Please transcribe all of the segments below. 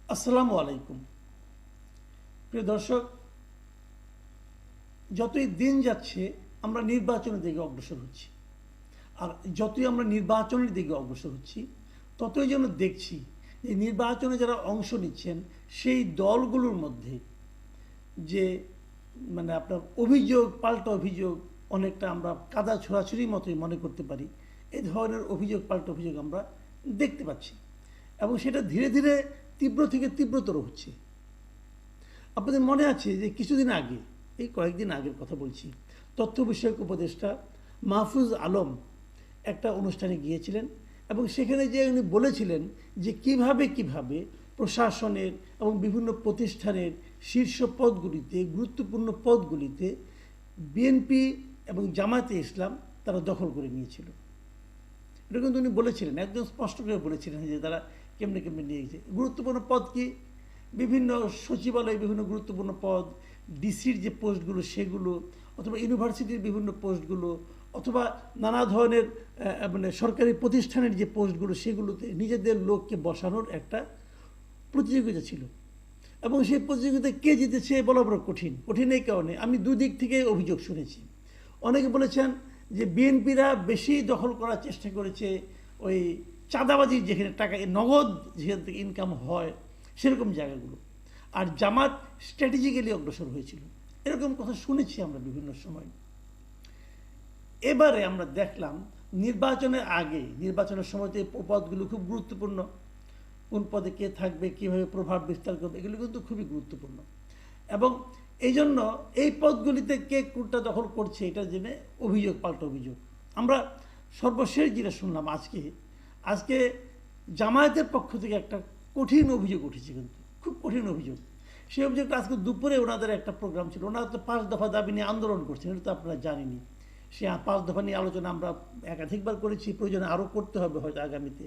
আসসালামু আলাইকুম। প্রিয় দর্শক, যতই দিন যাচ্ছে আমরা নির্বাচনের দিকে অগ্রসর হচ্ছি, আর যতই আমরা নির্বাচনের দিকে অগ্রসর হচ্ছি ততই যেন দেখছি যে নির্বাচনে যারা অংশ নিচ্ছেন সেই দলগুলোর মধ্যে যে আপনার অভিযোগ, পাল্টা অভিযোগ, অনেকটা আমরা কাদা ছোড়াছুড়ির মতোই মনে করতে পারি। এই ধরনের অভিযোগ, পাল্টা অভিযোগ আমরা দেখতে পাচ্ছি এবং সেটা ধীরে ধীরে তীব্র থেকে তীব্রতর হচ্ছে। আপনাদের মনে আছে যে কিছুদিন আগে, এই কয়েকদিন আগের কথা বলছি, তথ্য বিষয়ক উপদেষ্টা মাহফুজ আলম একটা অনুষ্ঠানে গিয়েছিলেন এবং সেখানে যে উনি বলেছিলেন যে কিভাবে প্রশাসনের এবং বিভিন্ন প্রতিষ্ঠানের শীর্ষ পদগুলিতে, গুরুত্বপূর্ণ পদগুলিতে বিএনপি এবং জামায়াতে ইসলাম তারা দখল করে নিয়েছিল। এটা কিন্তু উনি বলেছিলেন, একদম স্পষ্ট করে বলেছিলেন যে তারা কেমনে নিয়ে গেছে। গুরুত্বপূর্ণ পদ কি? বিভিন্ন সচিবালয়ে বিভিন্ন গুরুত্বপূর্ণ পদ, ডিসির যে পোস্টগুলো সেগুলো, অথবা ইউনিভার্সিটির বিভিন্ন পোস্টগুলো, অথবা নানা ধরনের সরকারি প্রতিষ্ঠানের যে পোস্টগুলো সেগুলোতে নিজেদের লোককে বসানোর একটা প্রতিযোগিতা ছিল। এবং সেই প্রতিযোগিতায় কে জিতেছে বলা বড় কঠিন। এই কারণে আমি দুদিক থেকে অভিযোগ শুনেছি। অনেকে বলেছেন যে বিএনপিরা বেশি দখল করার চেষ্টা করেছে ওই চাঁদাবাজির যেখানে টাকা, নগদ যেখান থেকে ইনকাম হয় সেরকম জায়গাগুলো, আর জামাত স্ট্র্যাটেজিক্যালি অগ্রসর হয়েছিল। এরকম কথা শুনেছি আমরা বিভিন্ন সময়। এবারে আমরা দেখলাম নির্বাচনের আগে, নির্বাচনের সময় এই পদগুলো খুব গুরুত্বপূর্ণ। কোন পদে কে থাকবে, কীভাবে প্রভাব বিস্তার করবে, এগুলো কিন্তু খুবই গুরুত্বপূর্ণ। এবং এই জন্য এই পদগুলিতে কে কোনটা দখল করছে এটা জেনে অভিযোগ, পাল্টা অভিযোগ। আমরা সর্বশেষ যেটা শুনলাম আজকে জামায়াতের পক্ষ থেকে একটা কঠিন অভিযোগ উঠেছে, কিন্তু খুব কঠিন অভিযোগ। সেই অভিযোগটা আজকে দুপুরে ওনাদের একটা প্রোগ্রাম ছিল। ওনারা তো 5 দফা দাবি নিয়ে আন্দোলন করছেন, এটা তো আপনারা জানেনই। সে 5 দফা নিয়ে আলোচনা আমরা একাধিকবার করেছি, প্রয়োজনে আরও করতে হবে হয়তো আগামীতে।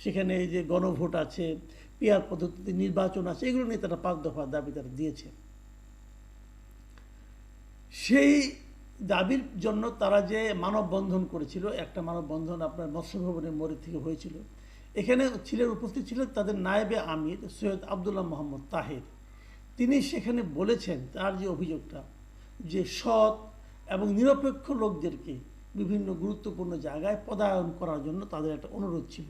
সেখানে এই যে গণভোট আছে, পিআর পদ্ধতিতে নির্বাচন আছে, এগুলো নিয়ে তারা 5 দফা দাবি তারা দিয়েছে। সেই দাবির জন্য তারা যে মানববন্ধন করেছিল, একটা মানববন্ধন আপনার মৎস্য ভবনের মোড়ে থেকে হয়েছিল। এখানে উপস্থিত ছিলেন তাদের নায়েবে আমির সৈয়দ আবদুল্লাহ মোহাম্মদ তাহের। তিনি সেখানে বলেছেন তার যে অভিযোগটা, যে সৎ এবং নিরপেক্ষ লোকদেরকে বিভিন্ন গুরুত্বপূর্ণ জায়গায় পদায়ন করার জন্য তাদের একটা অনুরোধ ছিল।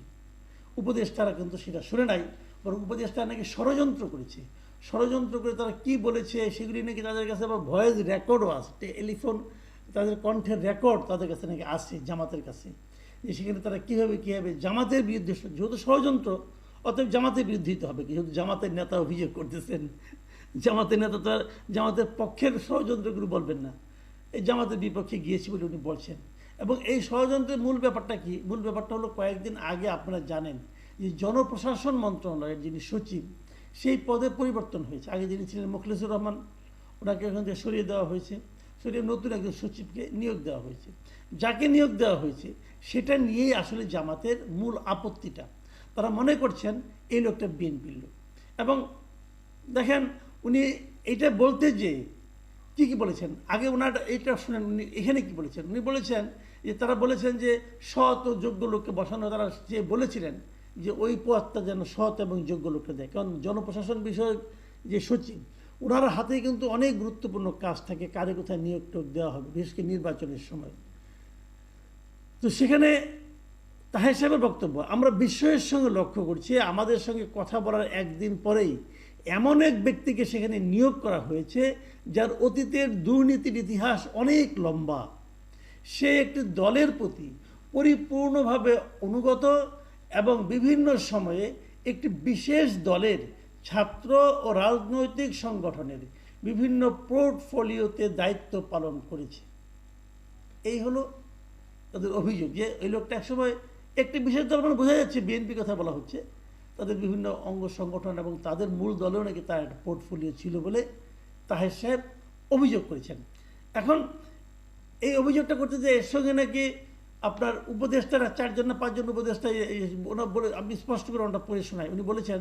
উপদেষ্টারা কিন্তু সেটা শুনে নাই, বরং উপদেষ্টা নাকি ষড়যন্ত্র করেছে। ষড়যন্ত্র করে তারা কি বলেছে সেগুলি নাকি তাদের কাছে আবার ভয়েস রেকর্ডও আছে, টেলিফোন তাদের কণ্ঠের রেকর্ড তাদের কাছে নাকি আছে, জামাতের কাছে। যে সেখানে তারা কীভাবে জামাতের বিরুদ্ধে, যেহেতু ষড়যন্ত্র অতএব জামাতের বিরুদ্ধে দিতে হবে, যেহেতু জামাতের নেতা অভিযোগ করতেছেন। জামাতের নেতা তো আর জামাতের পক্ষের ষড়যন্ত্রগুলো বলবেন না, এই জামাতের বিপক্ষে গিয়েছি বলে উনি বলছেন। এবং এই ষড়যন্ত্রের মূল ব্যাপারটা কি? মূল ব্যাপারটা হলো, কয়েকদিন আগে আপনারা জানেন যে জনপ্রশাসন মন্ত্রণালয়ের যিনি সচিব, সেই পদে পরিবর্তন হয়েছে। আগে যিনি ছিলেন মুখলেসুর রহমান, ওনাকে এখান থেকে সরিয়ে দেওয়া হয়েছে, সরিয়ে নতুন একজন সচিবকে নিয়োগ দেওয়া হয়েছে। যাকে নিয়োগ দেওয়া হয়েছে সেটা নিয়েই আসলে জামাতের মূল আপত্তিটা। তারা মনে করছেন এই লোকটা বিএনপির লোক। এবং দেখেন উনি এইটা বলতে যে কি বলেছেন, আগে ওনার এইটা শুনেন উনি এখানে কি বলেছেন। উনি বলেছেন যে তারা বলেছেন যে সৎ ও যোগ্য লোককে বসানো, তারা যে বলেছিলেন যে ওই পদটা যেন সৎ এবং যোগ্য লোককে দেয়। কারণ জনপ্রশাসন বিষয়ক যে সচিব, ওনার হাতে কিন্তু অনেক গুরুত্বপূর্ণ কাজ থাকে, কারে কোথায় নিয়োগ দেওয়া হবে, বিশেষ করে নির্বাচনের সময়। তো সেখানে তাহের সাহেবের বক্তব্য আমরা বিস্ময়ের সঙ্গে লক্ষ্য করছি, আমাদের সঙ্গে কথা বলার একদিন পরেই এমন এক ব্যক্তিকে সেখানে নিয়োগ করা হয়েছে যার অতীতের দুর্নীতির ইতিহাস অনেক লম্বা। সে একটি দলের প্রতি পরিপূর্ণভাবে অনুগত এবং বিভিন্ন সময়ে একটি বিশেষ দলের ছাত্র ও রাজনৈতিক সংগঠনের বিভিন্ন পোর্টফোলিওতে দায়িত্ব পালন করেছে। এই হলো তাদের অভিযোগ, যে ওই লোকটা একসময় একটি বিশেষ দল, মানে বোঝা যাচ্ছে বিএনপি কথা বলা হচ্ছে, তাদের বিভিন্ন অঙ্গ সংগঠন এবং তাদের মূল দলেও নাকি তার একটা পোর্টফোলিও ছিল বলে তাহের সাহেব অভিযোগ করেছেন। এখন এই অভিযোগটা করতে যে এর সঙ্গে নাকি আপনার উপদেষ্টারা 4 জন না 5 জন উপদেষ্টা, ওনার বলে আপনি স্পষ্ট করে ওনাটা পড়ে শোনায়। উনি বলেছেন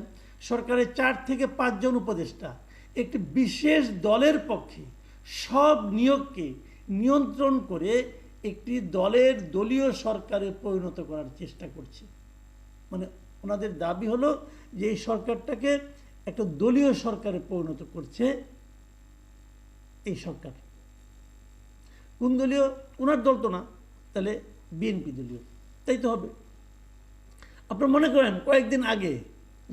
সরকারের 4 থেকে 5 জন উপদেষ্টা একটি বিশেষ দলের পক্ষে সব নিয়োগকে নিয়ন্ত্রণ করে একটি দলের দলীয় সরকারে পরিণত করার চেষ্টা করছে। মানে ওনাদের দাবি হলো যে এই সরকারটাকে একটা দলীয় সরকারে পরিণত করছে এই সরকার। কোন দলীয়? ওনার দল তো না, তাহলে বিএনপি দলীয়, তাই তো হবে। আপনারা মনে করেন কয়েকদিন আগে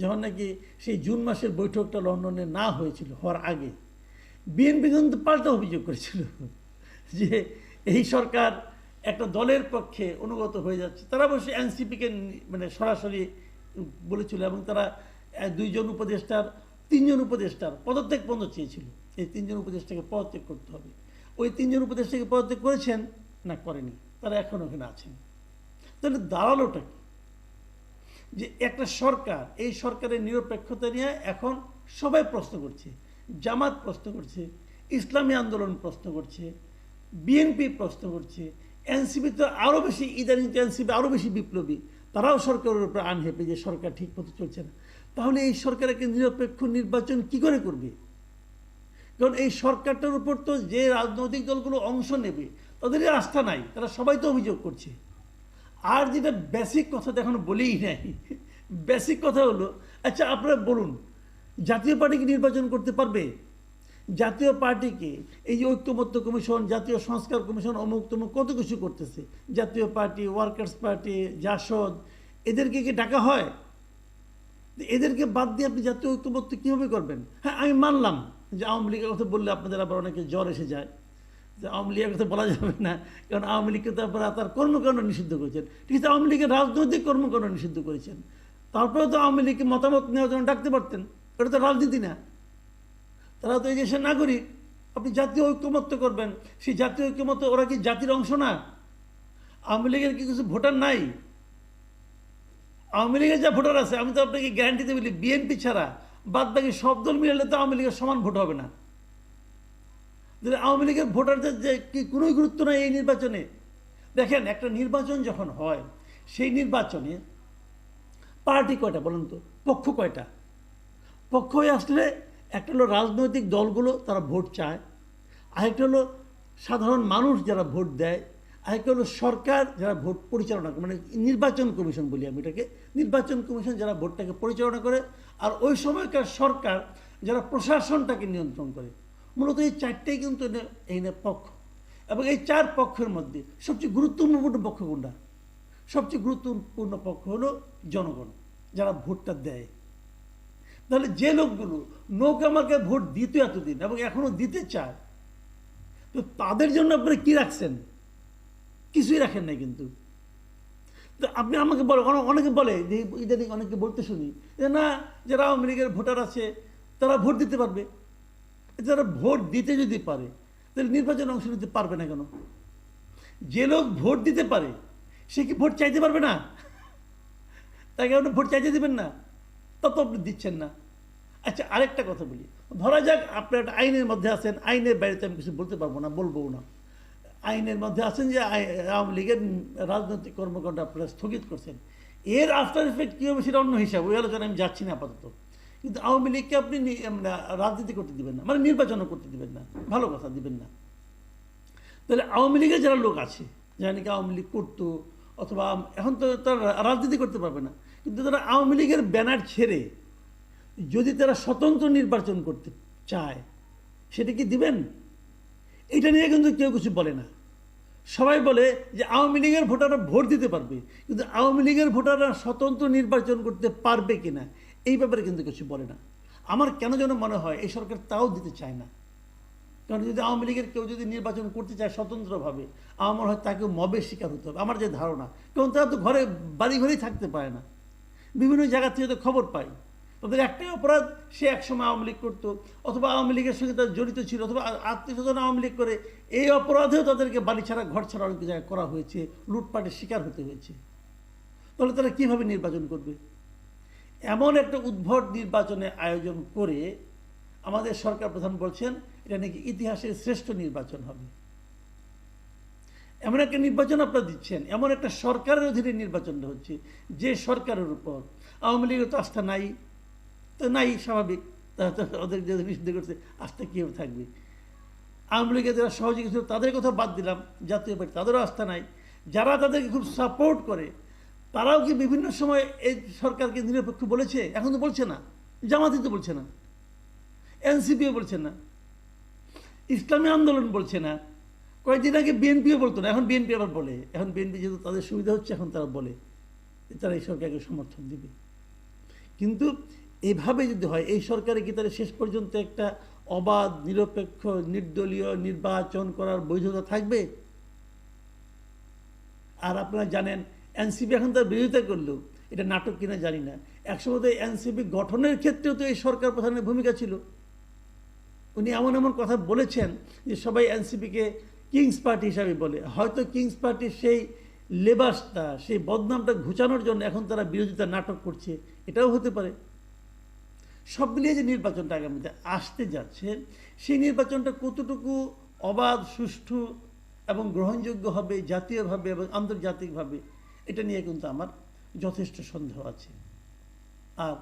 যখন নাকি সেই জুন মাসের বৈঠকটা লন্ডনে না হয়েছিল, হওয়ার আগে বিএনপি কিন্তু পাল্টা অভিযোগ করেছিল যে এই সরকার একটা দলের পক্ষে অনুগত হয়ে যাচ্ছে। তারা অবশ্যই এনসিপিকে মানে সরাসরি বলেছিল, এবং তারা 2 জন উপদেষ্টার 3 জন উপদেষ্টার পদত্যাগ পর্যন্ত চেয়েছিল। এই 3 জন উপদেষ্টাকে পদত্যাগ করতে হবে। ওই 3 জন উপদেষ্টাকে পদত্যাগ করেছেন না? করেনি, তারা এখন ওখানে আছেন। তাহলে দাঁড়ালোটা কি? যে একটা সরকার, এই সরকারের নিরপেক্ষতা নিয়ে এখন সবাই প্রশ্ন করছে। জামাত প্রশ্ন করছে, ইসলামী আন্দোলন প্রশ্ন করছে, বিএনপি প্রশ্ন করছে, এনসিপি তো আরও বেশি, ইদানিং তো এনসিপি আরও বেশি বিপ্লবী, তারাও সরকারের উপরে আনহেপি যে সরকার ঠিক মতো চলছে না। তাহলে এই সরকারকে নিরপেক্ষ নির্বাচন কি করে করবে? কারণ এই সরকারটার উপর তো যে রাজনৈতিক দলগুলো অংশ নেবে তাদেরই আস্থা নাই, তারা সবাই তো অভিযোগ করছে। আর যেটা বেসিক কথা তো এখনো বলেই নাই, বেসিক কথা হলো, আচ্ছা আপনারা বলুন, জাতীয় পার্টি কি নির্বাচন করতে পারবে? জাতীয় পার্টিকে এই যে ঐক্যমত্য কমিশন, জাতীয় সংস্কার কমিশন, অমুক তমুক কত কিছু করতেছে, জাতীয় পার্টি, ওয়ার্কার্স পার্টি, জাসদ, এদেরকে কি ডাকা হয়? এদেরকে বাদ দিয়ে আপনি জাতীয় ঐক্যমত্য কীভাবে করবেন? হ্যাঁ, আমি মানলাম যে আওয়ামী লীগের কথা বললে আপনাদের আবার অনেকে জ্বর এসে যায়, যে আওয়ামী লীগের কথা বলা যাবে না, কারণ আওয়ামী লীগকে তারপরে তার কর্মকাণ্ড নিষিদ্ধ করেছেন। ঠিক আছে, আওয়ামী লীগের রাজনৈতিক কর্মকাণ্ড নিষিদ্ধ করেছেন, তারপরে তো আওয়ামী লীগকে মতামত নেওয়ার জন্য ডাকতে পারতেন। এটা তো রাজনীতি না, তারা তো এই দেশের নাগরিক। আপনি জাতীয় ঐক্যমত্য করবেন, সেই জাতীয় ঐক্যমত্য, ওরা কি জাতির অংশ না? আওয়ামী লীগের কি কিছু ভোটার নাই? আওয়ামী লীগের যা ভোটার আছে, আমি তো আপনাকে গ্যারান্টিতে বলি, বিএনপি ছাড়া বাদ বাকি সব দল মিলালে তো আওয়ামী লীগের সমান ভোট হবে না। আওয়ামী লীগের ভোটারদের যে কি কোনোই গুরুত্ব নাই এই নির্বাচনে। দেখেন, একটা নির্বাচন যখন হয়, সেই নির্বাচনে পার্টি কয়টা বলুন তো? পক্ষ কয়টা? পক্ষ হয়ে আসলে একটা হলো রাজনৈতিক দলগুলো, তারা ভোট চায়, আরেকটা হলো সাধারণ মানুষ যারা ভোট দেয়, আরেকটা হলো সরকার যারা ভোট পরিচালনা করে, মানে নির্বাচন কমিশন বলি আমি এটাকে, নির্বাচন কমিশন যারা ভোটটাকে পরিচালনা করে, আর ওই সময়কার সরকার যারা প্রশাসনটাকে নিয়ন্ত্রণ করে। মূলত এই 4টাই কিন্তু এই পক্ষ, এবং এই 4 পক্ষের মধ্যে সবচেয়ে গুরুত্বপূর্ণ পক্ষ কোনটা? সবচেয়ে গুরুত্বপূর্ণ পক্ষ হলো জনগণ, যারা ভোটটা দেয়। তাহলে যে লোকগুলো নৌকা আমাকে ভোট দিতে এতদিন এবং এখনো দিতে চায়, তো তাদের জন্য আপনারা কি রাখছেন? কিছুই রাখেন নাই। কিন্তু তো আপনি আমাকে বলে, অনেকে বলে যে ইদানিং অনেকে বলতে শুনি যে না, যারা আওয়ামী লীগের ভোটার আছে তারা ভোট দিতে পারবে। যারা ভোট দিতে যদি পারে, তাহলে নির্বাচনে অংশ নিতে পারবে না কেন? যে লোক ভোট দিতে পারে সে কি ভোট চাইতে পারবে না? তাকে আপনি ভোট চাইতে দেবেন না, তত আপনি দিচ্ছেন না। আচ্ছা, আরেকটা কথা বলি, ধরা যাক আপনার একটা আইনের মধ্যে আছেন, আইনের বাইরে আমি কিছু বলতে পারবো না, বলবো না, আইনের মধ্যে আছেন যে আওয়ামী লীগের রাজনৈতিক কর্মকাণ্ড আপনারা স্থগিত করছেন। এর আফটার এফেক্ট কী হবে সেটা অন্য হিসাব, ওই আলোচনা আমি যাচ্ছি না আপাতত। কিন্তু আওয়ামী লীগকে আপনি রাজনীতি করতে দিবেন না, মানে নির্বাচনও করতে দিবেন না, ভালো কথা, দিবেন না। তাহলে আওয়ামী লীগের যারা লোক আছে, যারা নাকি আওয়ামী লীগ করতো, অথবা এখন তো তারা রাজনীতি করতে পারবে না, কিন্তু তারা আওয়ামী লীগের ব্যানার ছেড়ে যদি তারা স্বতন্ত্র নির্বাচন করতে চায়, সেটা কি দিবেন? এটা নিয়ে কিন্তু কেউ কিছু বলে না। সবাই বলে যে আওয়ামী লীগের ভোটাররা ভোট দিতে পারবে, কিন্তু আওয়ামী লীগের ভোটাররা স্বতন্ত্র নির্বাচন করতে পারবে কিনা এই ব্যাপারে কিন্তু কিছু বলে না। আমার কেন যেন মনে হয় এই সরকার তাও দিতে চায় না। কারণ যদি আওয়ামী লীগের কেউ যদি নির্বাচন করতে চায় স্বতন্ত্রভাবে, আমার মনে হয় তাকেও মবের শিকার হতে হবে, আমার যে ধারণা। কারণ তারা তো বাড়ি ঘরেই থাকতে পারে না, বিভিন্ন জায়গা থেকে তো খবর পাই। তাদের একটাই অপরাধ, সে একসময় আওয়ামী লীগ করতো, অথবা আওয়ামী লীগের সঙ্গে তারা জড়িত ছিল, অথবা আত্মীয় স্বজন আওয়ামী লীগ করে। এই অপরাধেও তাদেরকে বাড়ি ছাড়া, ঘর ছাড়া অনেক জায়গায় করা হয়েছে, লুটপাটের শিকার হতে হয়েছে। তাহলে তারা কীভাবে নির্বাচন করবে? এমন একটা উদ্ভট নির্বাচনের আয়োজন করে আমাদের সরকার প্রধান বলছেন এটা নাকি ইতিহাসের শ্রেষ্ঠ নির্বাচন হবে। এমন একটা নির্বাচন আপনারা দিচ্ছেন, এমন একটা সরকারের অধীনে নির্বাচনটা হচ্ছে, যে সরকারের উপর আওয়ামী লীগের তো আস্থা নাই, তো নাই, স্বাভাবিক, তারা তো ওদের যে নিষিদ্ধ করছে, আস্থা কীভাবে থাকবে? আওয়ামী লীগের যারা সহযোগী ছিল তাদের কথা বাদ দিলাম, জাতীয় পার্টি তাদেরও আস্থা নাই। যারা তাদেরকে খুব সাপোর্ট করে তারাও কি বিভিন্ন সময় এই সরকারকে নিরপেক্ষ বলেছে? এখন তো বলছে না, জামাতি তো বলছে না, এনসিপিও বলছে না, ইসলামী আন্দোলন বলছে না, কয়েকদিন আগে বিএনপিও বলতো না, এখন বিএনপি আবার বলে। এখন বিএনপি যেহেতু তাদের সুবিধা হচ্ছে, এখন তারা বলে তারা এই সরকারকে সমর্থন দিবে। কিন্তু এভাবে যদি হয়, এই সরকারে কি তাহলে শেষ পর্যন্ত একটা অবাধ, নিরপেক্ষ, নির্দলীয় নির্বাচন করার বৈধতা থাকবে? আর আপনারা জানেন এনসিপি এখন তার বিরোধিতা করলেও এটা নাটক কিনা জানি না, একসময় তো এনসিপি গঠনের ক্ষেত্রেও তো এই সরকার প্রধানের ভূমিকা ছিল। উনি এমন এমন কথা বলেছেন যে সবাই এনসিপিকে কিংস পার্টি হিসাবে বলে। হয়তো কিংস পার্টির সেই লেবাসটা, সেই বদনামটা ঘুচানোর জন্য এখন তারা বিরোধিতা নাটক করছে, এটাও হতে পারে। সব মিলিয়ে যে নির্বাচনটা আগামীতে আসতে যাচ্ছে, সেই নির্বাচনটা কতটুকু অবাধ, সুষ্ঠু এবং গ্রহণযোগ্য হবে জাতীয়ভাবে এবং আন্তর্জাতিকভাবে, এটা নিয়ে কিন্তু আমার যথেষ্ট সন্দেহ আছে। আর